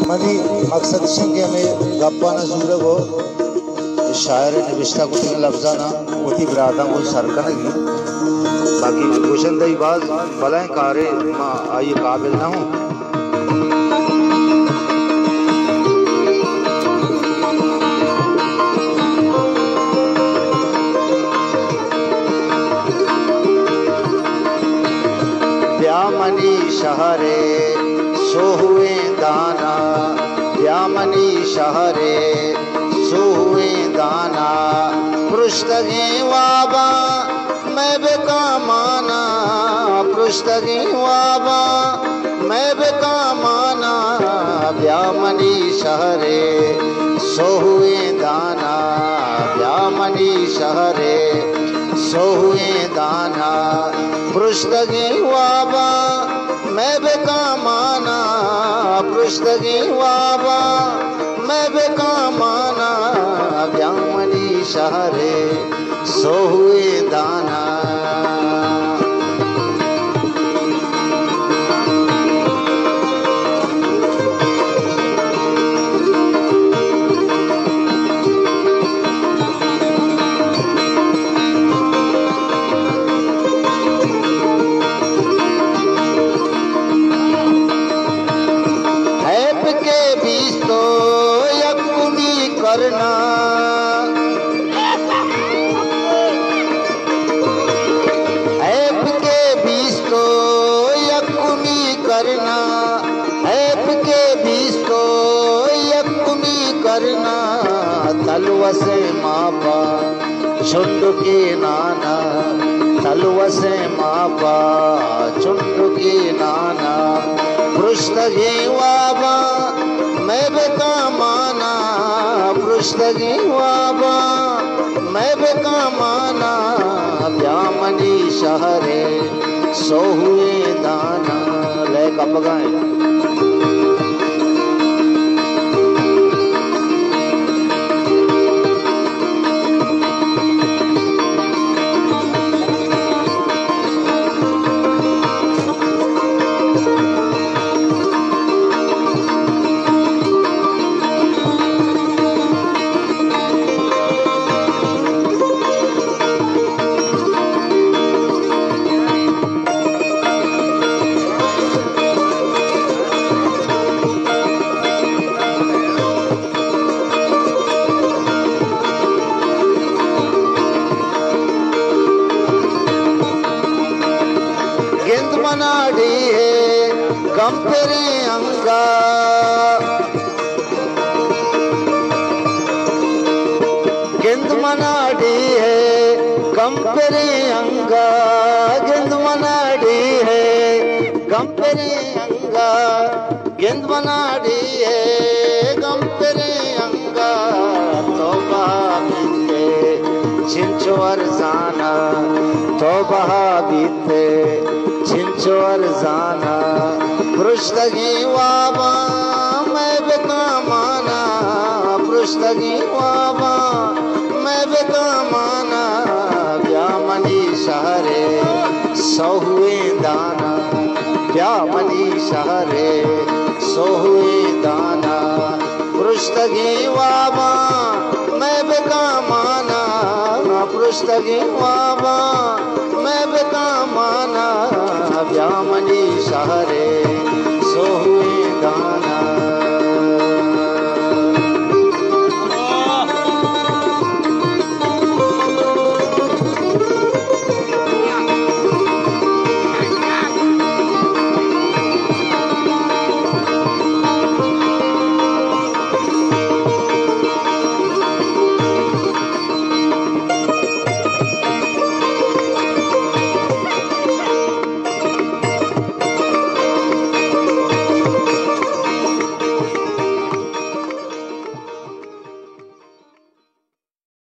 money मकसद संख्या में गप्पा न सूरग हो शायर निविष्टा कुछ लफ्जा ना उठी बरादा को सरकन की बाकी गुशन दई बाज भले कारे मां आइए काबिल ना हूं ब्यामनी शहरे सोहुए दाना ब्यामनी शहरे सोहुए दाना पृष्ठगे वाबा मैं बेका माना पृष्ठगे वाबा मैं बेका माना ब्यामनी शहरे सोहुए दाना ब्यामनी शहरे सोहुए दाना पृष्ठगे वाबा मैं बेका माना पृष्ठगे वाबा मैं बेका माना ब्यामनी शहरे सोहुए दाना करना ऐप के बीच तो यकुमी करना ऐप के बीच तो यकुमी करना तलवा से मापा चुंड के नाना तलवा से मापा चुंड के नाना पृष्ठगे वाबा मैं बेका माना पृष्ठगे वाबा मैं बेका माना ब्यामनी शहरे सोहुए दाना ले कब गाए मनाडी है गंपेरे अंगा गेंद मनाडी है गंपेरे अंगा गेंद मनाडी है गंपेरे अंगा गेंद मनाडी है गंपेरे अंगा तोबा बीते छिंचो अरजाना तोबा बीते छिंचो अरजाना पृष्ठगे वाबा मैं बेका माना पृष्ठगे वाबा मैं बेका माना ब्यामनी शहरे सोहुए दाना ब्यामनी शहरे सोहुए दाना पृष्ठगे वाबा मैं बेका माना पृष्ठगे वाबा मैं बेका माना ब्यामनी शहरे सोहुए दाना